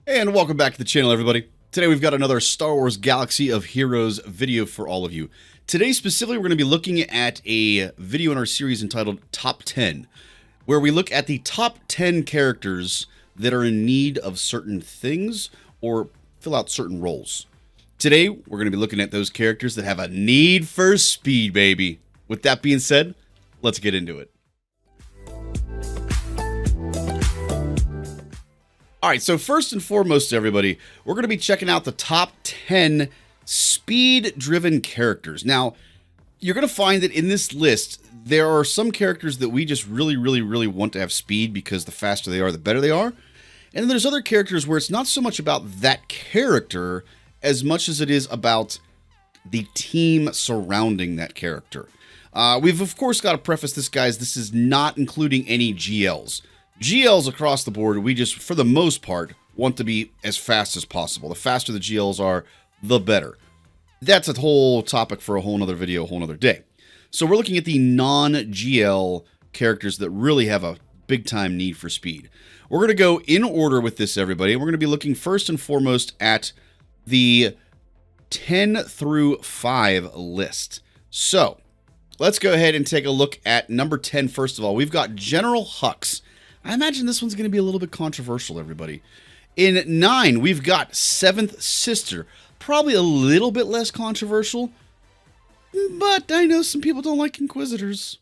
And welcome back to the channel, everybody. Today we've got another Star Wars Galaxy of Heroes video for all of you. Today specifically we're going to be looking at a video in our series entitled Top 10, where we look at the top 10 characters that are in need of certain things or fill out certain roles. Today we're going to be looking at those characters that have a need for speed, baby. With that being said, let's get into it. All right, so first and foremost, everybody, we're going to be checking out the top 10 speed-driven characters. Now, you're going to find that in this list, there are some characters that we just really want to have speed because the faster they are, the better they are. And then there's other characters where it's not so much about that character as much as it is about the team surrounding that character. We've, of course, got to preface this, guys. This is not including any GLs. GLs across the board, we just, for the most part, want to be as fast as possible. The faster the GLs are, the better. That's a whole topic for a whole nother video, a whole nother day. So we're looking at the non-GL characters that really have a big-time need for speed. We're going to go in order with this, everybody. We're going to be looking first and foremost at the 10 through 5 list. So let's go ahead and take a look at number 10 first of all. We've got General Hux. I imagine this one's going to be a little bit controversial, everybody. In 9, we've got Seventh Sister. Probably a little bit less controversial, but I know some people don't like Inquisitors,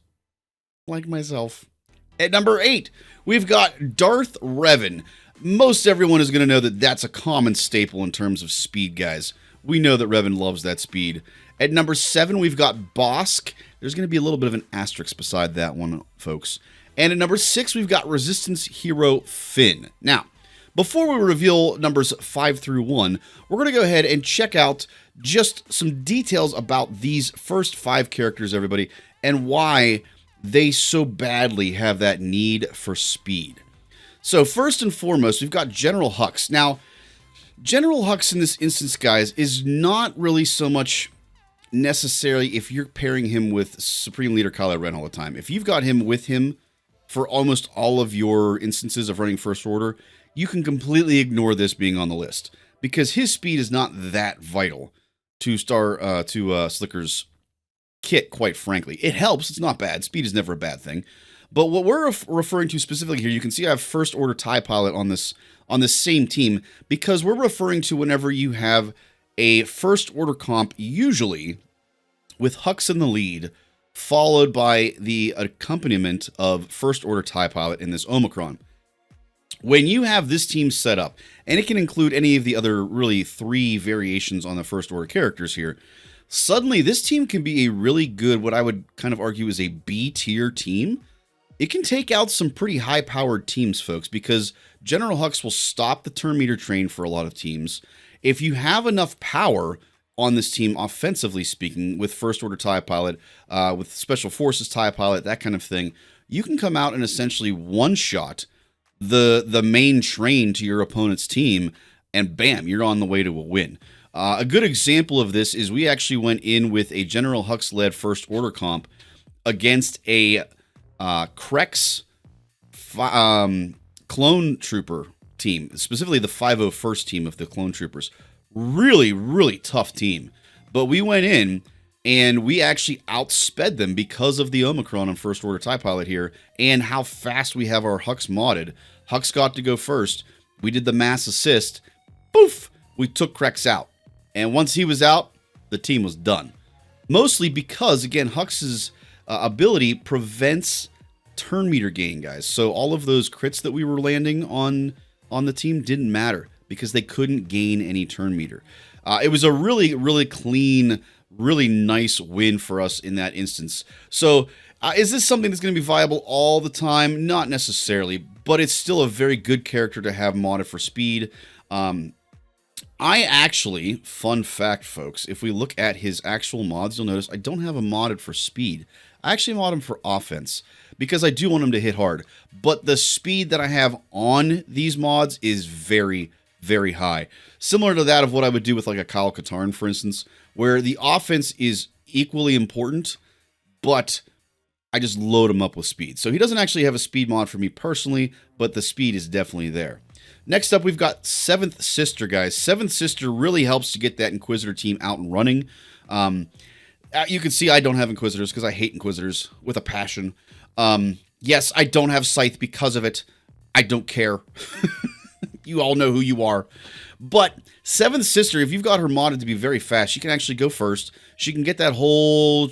like myself. At number 8, we've got Darth Revan. Most everyone is going to know that that's a common staple in terms of speed, guys. We know that Revan loves that speed. At number 7, we've got Bossk. There's going to be a little bit of an asterisk beside that one, folks. And at number 6, we've got Resistance Hero Finn. Now, before we reveal numbers 5 through 1, we're going to go ahead and check out just some details about these first 5 characters, everybody, and why they so badly have that need for speed. So first and foremost, we've got General Hux. Now, General Hux in this instance, guys, is not really so much necessarily if you're pairing him with Supreme Leader Kylo Ren all the time. If you've got him with him for almost all of your instances of running First Order, you can completely ignore this being on the list because his speed is not that vital to Slicker's kit, quite frankly. It helps. It's not bad. Speed is never a bad thing. But what we're referring to specifically here, you can see I have First Order TIE Pilot on this same team because we're referring to whenever you have a First Order comp, usually with Hux in the lead, followed by the accompaniment of First Order TIE Pilot in this Omicron. When you have this team set up, and it can include any of the other really 3 variations on the First Order characters here, suddenly this team can be a really good, what I would kind of argue is a B-tier team. It can take out some pretty high-powered teams, folks, because General Hux will stop the turn meter train for a lot of teams. If you have enough power on this team, offensively speaking, with First Order TIE Pilot, with Special Forces TIE Pilot, that kind of thing, you can come out and essentially one-shot the main train to your opponent's team, and bam, you're on the way to a win. A good example of this is we actually went in with a General Hux-led First Order comp against a Krex Clone Trooper team, specifically the 501st team of the Clone Troopers. Really tough team. But we went in and we actually outsped them because of the Omicron on First Order TIE Pilot here and how fast we have our Hux modded. Hux got to go first. We did the mass assist. Poof! We took Krex out. And once he was out, the team was done. Mostly because, again, Hux's ability prevents turn meter gain, guys. So all of those crits that we were landing on the team didn't matter because they couldn't gain any turn meter. It was a really clean, really nice win for us in that instance. So is this something that's going to be viable all the time? Not necessarily, but it's still a very good character to have modded for speed. I actually, fun fact, folks, if we look at his actual mods, you'll notice I don't have him modded for speed. I actually mod him for offense because I do want him to hit hard. But the speed that I have on these mods is very high. Similar to that of what I would do with like a Kyle Katarn, for instance, where the offense is equally important, but I just load him up with speed. So he doesn't actually have a speed mod for me personally, but the speed is definitely there. Next up, we've got Seventh Sister, guys. Seventh Sister really helps to get that Inquisitor team out and running. You can see I don't have Inquisitors because I hate Inquisitors with a passion. Yes, I don't have Scythe because of it. I don't care. You all know who you are. But Seventh Sister, if you've got her modded to be very fast, she can actually go first. She can get that whole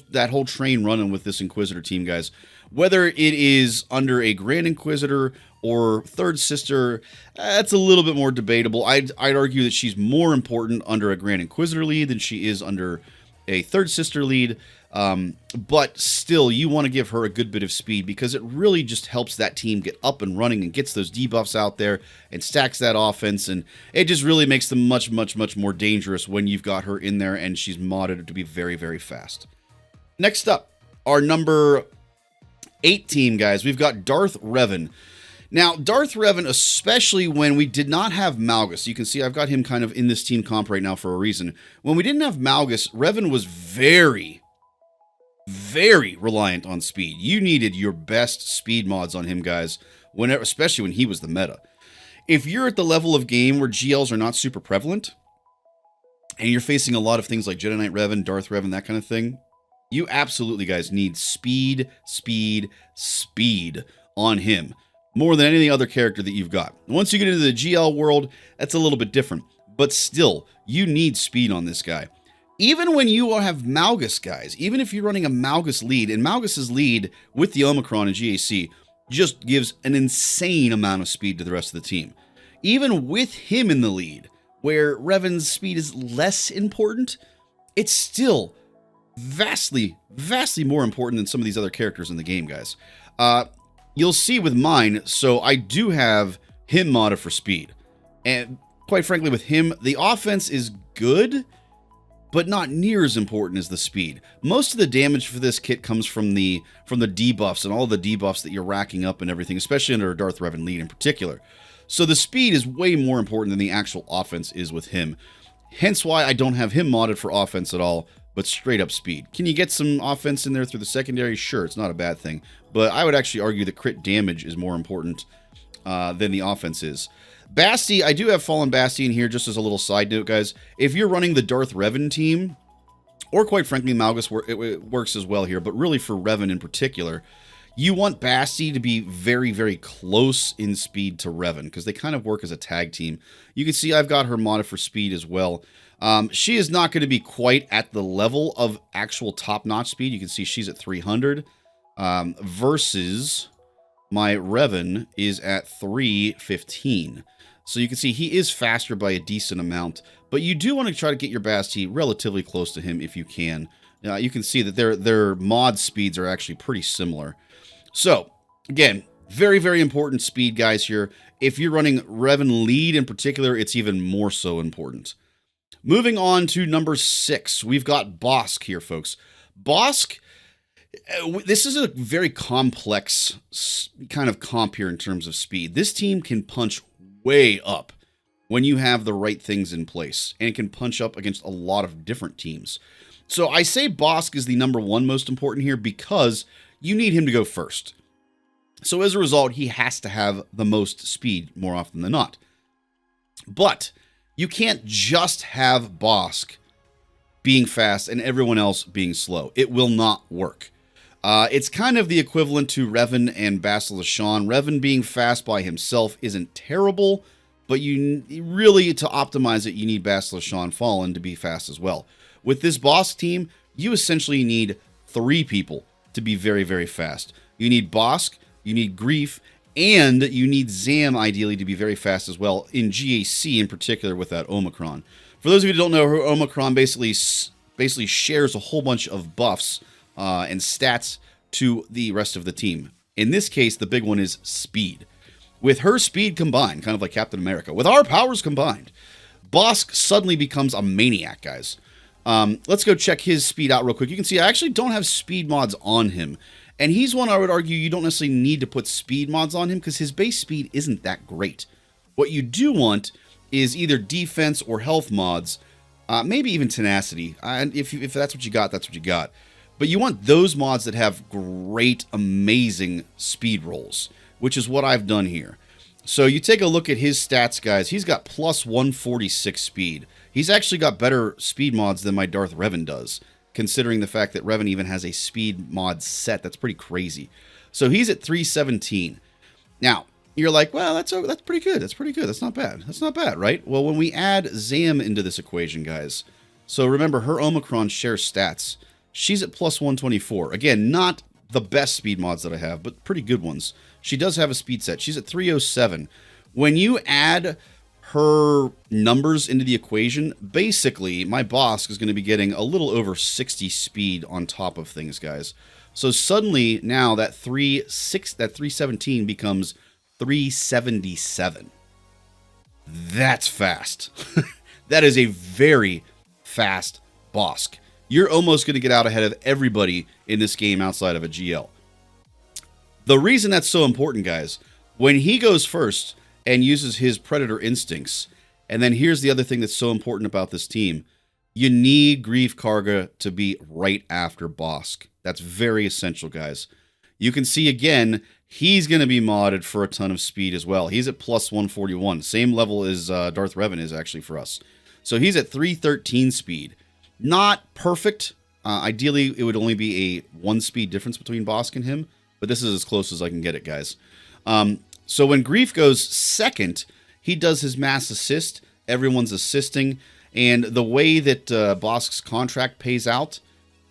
train running with this Inquisitor team, guys. Whether it is under a Grand Inquisitor or Third Sister, that's a little bit more debatable. I'd argue that she's more important under a Grand Inquisitor lead than she is under a Third Sister lead. But still, you want to give her a good bit of speed because it really just helps that team get up and running and gets those debuffs out there and stacks that offense. And it just really makes them much, much, much more dangerous when you've got her in there and she's modded to be very, very fast. Next up, our number 8 team, guys. We've got Darth Revan. Now, Darth Revan, especially when we did not have Malgus, you can see I've got him kind of in this team comp right now for a reason. When we didn't have Malgus, Revan was very, very reliant on speed. You needed your best speed mods on him, guys, whenever, especially when he was the meta. If you're at the level of game where GLs are not super prevalent, and you're facing a lot of things like Jedi Knight Revan, Darth Revan, that kind of thing, you absolutely, guys, need speed, speed, speed on him. More than any other character that you've got. Once you get into the GL world, that's a little bit different. But still, you need speed on this guy. Even when you have Malgus, guys, even if you're running a Malgus lead, and Malgus's lead with the Omicron and GAC just gives an insane amount of speed to the rest of the team. Even with him in the lead, where Revan's speed is less important, it's still vastly, vastly more important than some of these other characters in the game, guys. You'll see with mine, so I do have him modded for speed. And quite frankly, with him, the offense is good, but not near as important as the speed. Most of the damage for this kit comes from the debuffs and all the debuffs that you're racking up and everything, especially under a Darth Revan lead in particular. So the speed is way more important than the actual offense is with him. Hence why I don't have him modded for offense at all, but straight up speed. Can you get some offense in there through the secondary? Sure, it's not a bad thing. But I would actually argue that crit damage is more important than the offense is. Basti, I do have Fallen Basti in here just as a little side note, guys. If you're running the Darth Revan team, or quite frankly, Malgus, it works as well here, but really for Revan in particular, you want Basti to be very, very close in speed to Revan, because they kind of work as a tag team. You can see I've got her modded for speed as well. She is not going to be quite at the level of actual top-notch speed. You can see she's at 300, versus my Revan is at 315. So you can see he is faster by a decent amount, but you do want to try to get your Basti relatively close to him if you can. You can see that their mod speeds are actually pretty similar. So, again, very, very important speed, guys, here. If you're running Revan lead in particular, it's even more so important. Moving on to number 6, we've got Bossk here, folks. Bossk, this is a very complex kind of comp here in terms of speed. This team can punch way up when you have the right things in place, and it can punch up against a lot of different teams. So I say Bossk is the number 1 most important here because you need him to go first. So as a result, he has to have the most speed more often than not. But you can't just have Bossk being fast and everyone else being slow. It will not work. It's kind of the equivalent to Revan and Bastila Shan. Revan being fast by himself isn't terrible, but you really, to optimize it, you need Bastila Shan Fallen to be fast as well. With this Bossk team, you essentially need 3 people to be very, very fast. You need Bossk, you need Grief, and you need Zam ideally to be very fast as well, in GAC in particular with that Omicron. For those of you who don't know, her Omicron basically shares a whole bunch of buffs and stats to the rest of the team. In this case, the big one is speed. With her speed combined, kind of like Captain America, with our powers combined, Bossk suddenly becomes a maniac, guys. Let's go check his speed out real quick. You can see I actually don't have speed mods on him. And he's one I would argue you don't necessarily need to put speed mods on him because his base speed isn't that great. What you do want is either defense or health mods, maybe even tenacity. And if that's what you got, that's what you got. But you want those mods that have great, amazing speed rolls, which is what I've done here. So you take a look at his stats, guys. He's got plus 146 speed. He's actually got better speed mods than my Darth Revan does, considering the fact that Revan even has a speed mod set. That's pretty crazy. So he's at 317. Now, you're like, well, that's pretty good. That's pretty good. That's not bad. That's not bad, right? Well, when we add Zam into this equation, guys, so remember, her Omicron shares stats. She's at plus 124. Again, not the best speed mods that I have, but pretty good ones. She does have a speed set. She's at 307. When you add her numbers into the equation, basically, my Bossk is going to be getting a little over 60 speed on top of things, guys. So suddenly, now that 317 becomes 377. That's fast. That is a very fast Bossk. You're almost going to get out ahead of everybody in this game outside of a GL. The reason that's so important, guys, when he goes first and uses his Predator instincts, and then here's the other thing that's so important about this team, you need Greef Karga to be right after Bossk. That's very essential, guys. You can see, again, he's going to be modded for a ton of speed as well. He's at plus 141. Same level as Darth Revan is actually for us. So he's at 313 speed. Not perfect. Ideally, it would only be a 1 speed difference between Bossk and him, but this is as close as I can get it, guys. So when Greef goes second, he does his mass assist. Everyone's assisting. And the way that Bossk's contract pays out,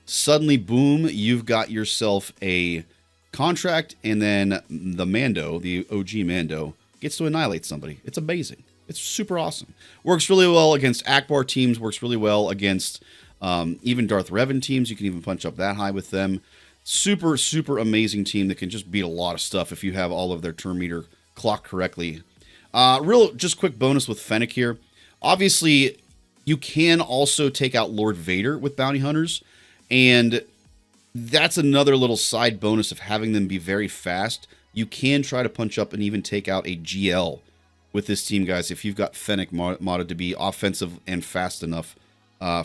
suddenly, boom, you've got yourself a contract, and then the Mando, the OG Mando, gets to annihilate somebody. It's amazing. It's super awesome. Works really well against Akbar teams. Works really well against even Darth Revan teams. You can even punch up that high with them. Super, super amazing team that can just beat a lot of stuff if you have all of their turn meter clocked correctly. Just quick bonus with Fennec here. Obviously, you can also take out Lord Vader with bounty hunters, and that's another little side bonus of having them be very fast. You can try to punch up and even take out a GL with this team, guys, if you've got Fennec modded to be offensive and fast enough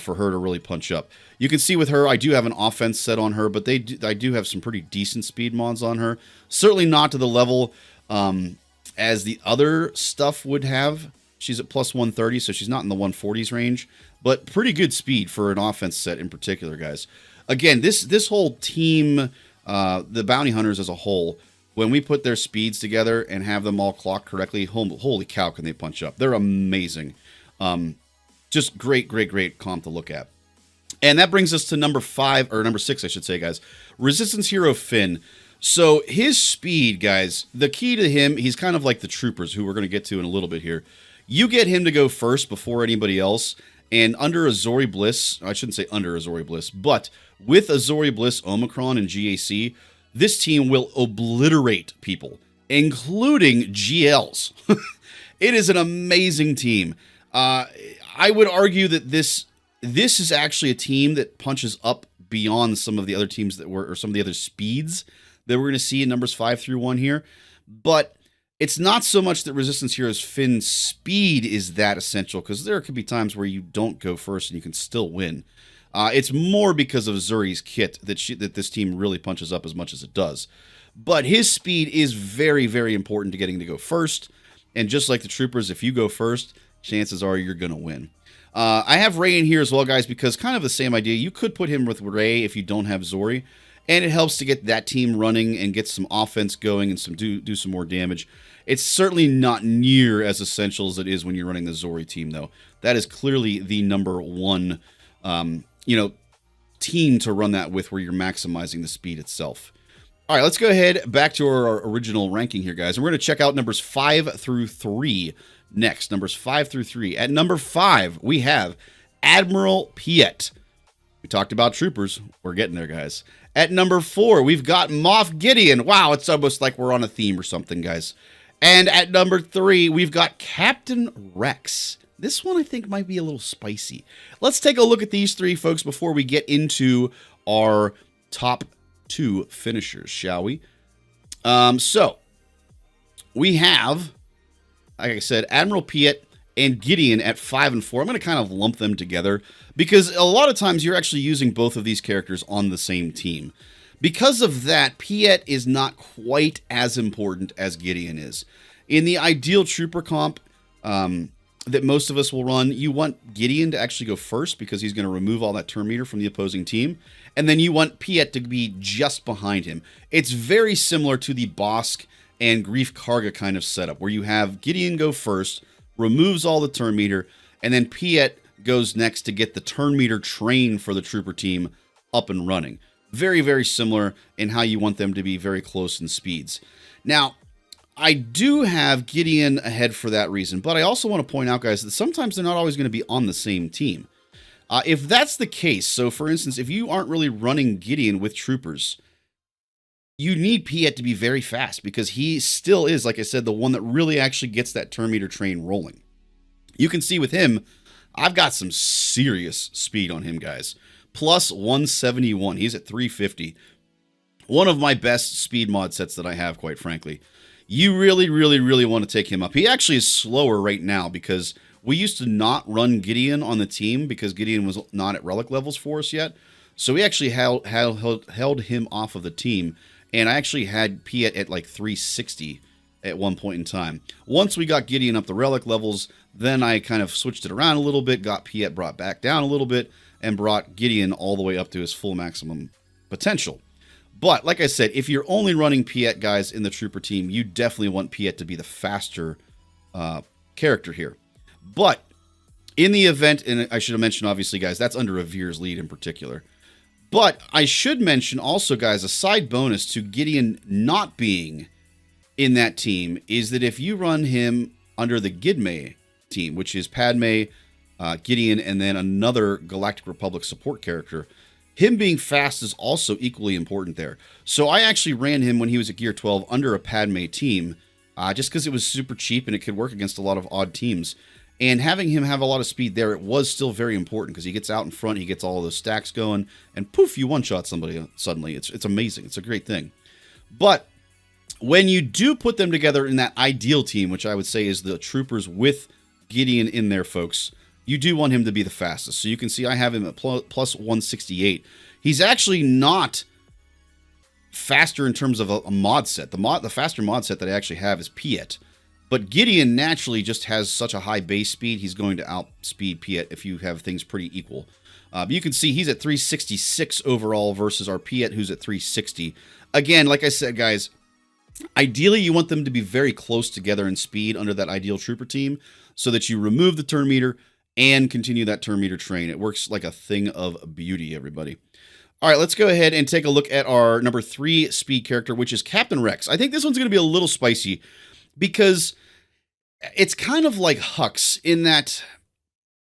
for her to really punch up. You can see with her, I do have an offense set on her, but I do have some pretty decent speed mods on her. Certainly not to the level as the other stuff would have. She's at plus 130, so she's not in the 140s range, but pretty good speed for an offense set in particular, guys. Again, this whole team, the bounty hunters as a whole, when we put their speeds together and have them all clocked correctly, holy cow, can they punch up. They're amazing. Just great, great, great comp to look at. And that brings us to number 6, I should say, guys. Resistance Hero Finn. So his speed, guys, the key to him, he's kind of like the troopers, who we're going to get to in a little bit here. You get him to go first before anybody else, and under Azori Bliss, I shouldn't say under Azori Bliss, but with Azori Bliss, Omicron, and GAC, this team will obliterate people, including GLs. It is an amazing team. I would argue that this is actually a team that punches up beyond some of the other teams or some of the other speeds that we're going to see in numbers 5 through 1 here. But it's not so much that Resistance Heroes Finn's speed is that essential, because there could be times where you don't go first and you can still win. It's more because of Zuri's kit that this team really punches up as much as it does. But his speed is very, very important to getting to go first. And just like the troopers, if you go first, chances are you're going to win. I have Rey in here as well, guys, because kind of the same idea. You could put him with Rey if you don't have Zori, and it helps to get that team running and get some offense going and do some more damage. It's certainly not near as essential as it is when you're running the Zori team, though. That is clearly the number one, team to run that with, where you're maximizing the speed itself. All right, let's go ahead back to our original ranking here, guys. And we're going to check out numbers 5 through 3 next. Numbers 5 through 3. At number 5, we have Admiral Piet. We talked about troopers. We're getting there, guys. At number 4, we've got Moff Gideon. Wow, it's almost like we're on a theme or something, guys. And at number 3, we've got Captain Rex. This one I think might be a little spicy. Let's take a look at these 3, folks, before we get into our top 2 finishers, shall we? So, we have, like I said, Admiral Piet and Gideon at 5 and 4. I'm going to kind of lump them together because a lot of times you're actually using both of these characters on the same team. Because of that, Piet is not quite as important as Gideon is. In the ideal trooper comp that most of us will run, you want Gideon to actually go first because he's going to remove all that turn meter from the opposing team. And then you want Piet to be just behind him. It's very similar to the Bossk and Grief Karga kind of setup where you have Gideon go first, removes all the turn meter, and then Piet goes next to get the turn meter train for the trooper team up and running. Very, very similar in how you want them to be very close in speeds. Now, I do have Gideon ahead for that reason, but I also want to point out, guys, that sometimes they're not always going to be on the same team. If that's the case, so for instance, if you aren't really running Gideon with troopers, you need Piet to be very fast because he still is, like I said, the one that really actually gets that turn meter train rolling. You can see with him, I've got some serious speed on him, guys. Plus 171. He's at 350. One of my best speed mod sets that I have, quite frankly. You really, really, really want to take him up. He actually is slower right now because we used to not run Gideon on the team because Gideon was not at relic levels for us yet. So we actually held him off of the team. And I actually had Piet at like 360 at one point in time. Once we got Gideon up the relic levels, then I kind of switched it around a little bit, got Piet brought back down a little bit, and brought Gideon all the way up to his full maximum potential. But like I said, if you're only running Piet, guys, in the trooper team, you definitely want Piet to be the faster character here. But in the event, and I should have mentioned, obviously, guys, that's under Revere's lead in particular. But I should mention also, guys, a side bonus to Gideon not being in that team is that if you run him under the Gidme team, which is Padme, Gideon, and then another Galactic Republic support character, him being fast is also equally important there. So I actually ran him when he was at Gear 12 under a Padme team, just because it was super cheap and it could work against a lot of odd teams. And having him have a lot of speed there, it was still very important because he gets out in front, he gets all of those stacks going, and poof, you one-shot somebody suddenly. It's amazing. It's a great thing. But when you do put them together in that ideal team, which I would say is the troopers with Gideon in there, folks, you do want him to be the fastest. So you can see I have him at plus 168. He's actually not faster in terms of a mod set. The faster mod set that I actually have is Piet. But Gideon naturally just has such a high base speed, he's going to outspeed Piet if you have things pretty equal. You can see he's at 366 overall versus our Piet, who's at 360. Again, like I said, guys, ideally you want them to be very close together in speed under that ideal trooper team so that you remove the turn meter and continue that turn meter train. It works like a thing of beauty, everybody. All right, let's go ahead and take a look at our number 3 speed character, which is Captain Rex. I think this one's going to be a little spicy because it's kind of like Hux in that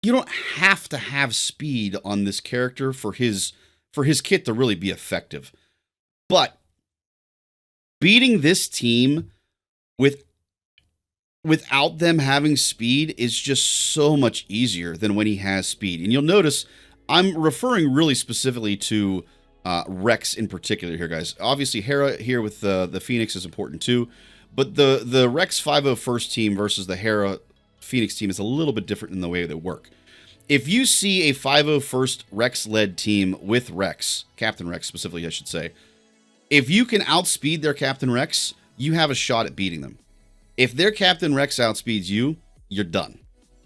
you don't have to have speed on this character for his kit to really be effective. But beating this team without them having speed is just so much easier than when he has speed. And you'll notice I'm referring really specifically to Rex in particular here, guys. Obviously, Hera here with the Phoenix is important too. But the Rex 501st team versus the Hera Phoenix team is a little bit different in the way they work. If you see a 501st Rex-led team with Rex, Captain Rex specifically, I should say, if you can outspeed their Captain Rex, you have a shot at beating them. If their Captain Rex outspeeds you, you're done.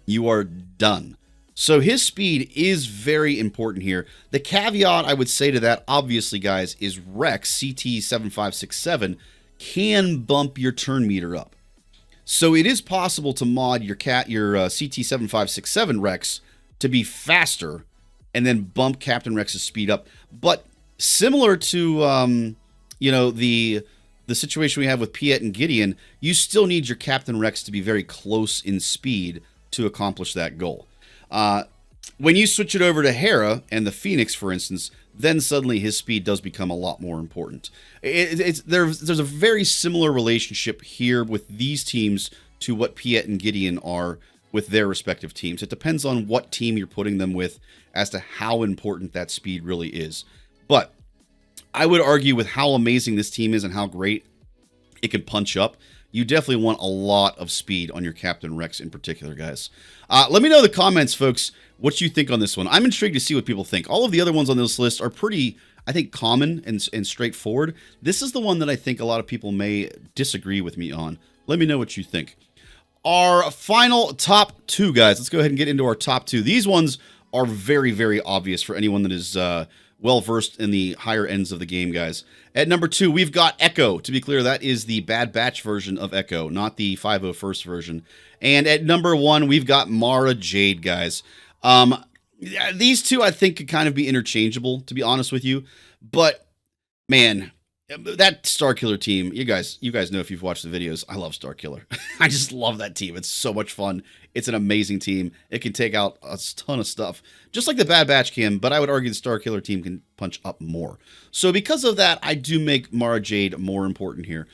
You are done. So his speed is very important here. The caveat I would say to that, obviously, guys, is Rex CT7567 can bump your turn meter up. So it is possible to mod your CT7567 Rex to be faster and then bump Captain Rex's speed up. But similar to the situation we have with Piet and Gideon, you still need your Captain Rex to be very close in speed to accomplish that goal. When you switch it over to Hera and the Phoenix, for instance, then suddenly his speed does become a lot more important. There's a very similar relationship here with these teams to what Piet and Gideon are with their respective teams. It depends on what team you're putting them with as to how important that speed really is. But I would argue with how amazing this team is and how great it can punch up, you definitely want a lot of speed on your Captain Rex in particular, guys. Let me know in the comments, folks, what you think on this one. I'm intrigued to see what people think. All of the other ones on this list are pretty, I think, common and straightforward. This is the one that I think a lot of people may disagree with me on. Let me know what you think. Our final top 2, guys. Let's go ahead and get into our top 2. These ones are very, very obvious for anyone that is well-versed in the higher ends of the game, guys. At number 2, we've got Echo. To be clear, that is the Bad Batch version of Echo, not the 501st version. And at number 1, we've got Mara Jade, guys. These two, I think, could kind of be interchangeable, to be honest with you. But, man, that Starkiller team, you guys know if you've watched the videos, I love Starkiller. I just love that team. It's so much fun. It's an amazing team. It can take out a ton of stuff, just like the Bad Batch can, but I would argue the Starkiller team can punch up more. So because of that, I do make Mara Jade more important here.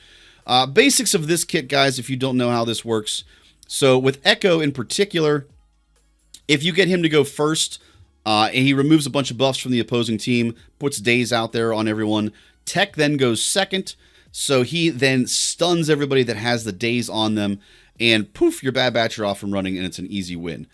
Basics of this kit, guys, if you don't know how this works. So with Echo in particular, if you get him to go first, and he removes a bunch of buffs from the opposing team, puts daze out there on everyone. Tech then goes second, so he then stuns everybody that has the daze on them, and poof, your Bad Batch are off and running, and it's an easy win.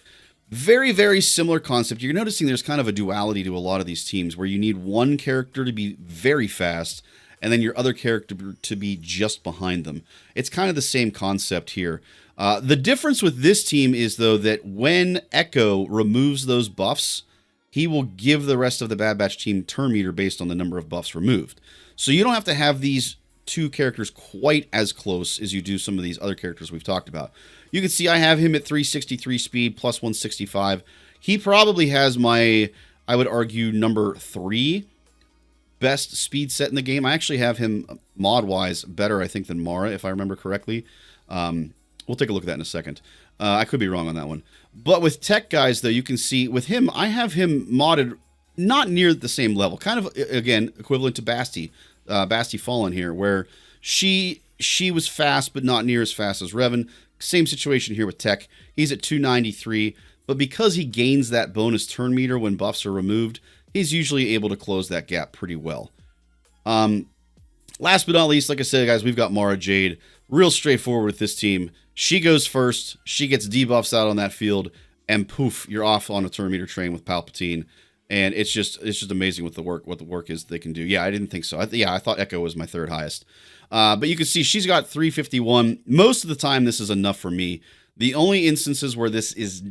Very, very similar concept. You're noticing there's kind of a duality to a lot of these teams, where you need one character to be very fast, and then your other character to be just behind them. It's kind of the same concept here. The difference with this team is, though, that when Echo removes those buffs, he will give the rest of the Bad Batch team turn meter based on the number of buffs removed. So you don't have to have these two characters quite as close as you do some of these other characters we've talked about. You can see I have him at 363 speed plus 165. He probably has my, I would argue, number 3 best speed set in the game. I actually have him mod-wise better, I think, than Mara, if I remember correctly. We'll take a look at that in a second. I could be wrong on that one. But with Tech, guys, though, you can see with him, I have him modded not near the same level. Kind of, again, equivalent to Basti. Basti Fallen here, where she was fast, but not near as fast as Revan. Same situation here with Tech. He's at 293, but because he gains that bonus turn meter when buffs are removed, he's usually able to close that gap pretty well. Last but not least, like I said, guys, we've got Mara Jade. Real straightforward with this team. She goes first, she gets debuffs out on that field, and poof, you're off on a turn meter train with Palpatine. And it's just amazing what the work is they can do. Yeah, I didn't think so. I thought Echo was my 3rd highest. But you can see she's got 351. Most of the time, this is enough for me. The only instances where this is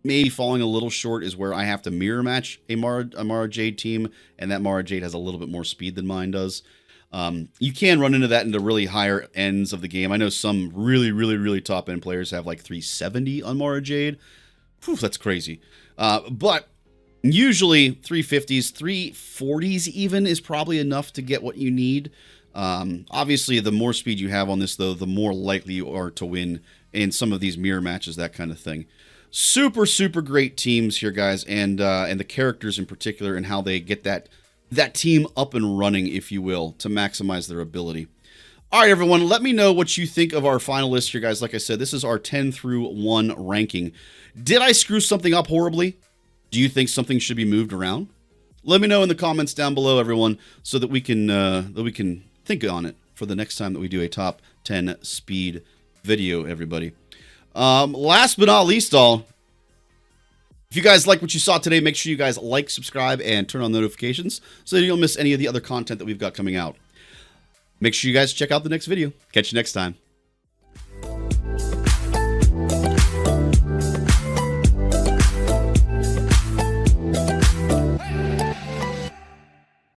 maybe falling a little short is where I have to mirror match a Mara Jade team, and that Mara Jade has a little bit more speed than mine does. You can run into that in the really higher ends of the game. I know some really, really, really top end players have like 370 on Mara Jade. Whew, that's crazy. But usually 350s, 340s even is probably enough to get what you need. Obviously, the more speed you have on this, though, the more likely you are to win in some of these mirror matches, that kind of thing. Super, super great teams here, guys, and the characters in particular, and how they get that team up and running, if you will, to maximize their ability. All right, everyone, let me know what you think of our finalists here, guys. Like I said, this is our 10 through 1 ranking. Did I screw something up horribly? Do you think something should be moved around? Let me know in the comments down below, everyone, so that we can think on it for the next time that we do a top 10 speed video, everybody. Last but not least, if you guys like what you saw today, make sure you guys like, subscribe, and turn on notifications so that you don't miss any of the other content that we've got coming out. Make sure you guys check out the next video. Catch you next time.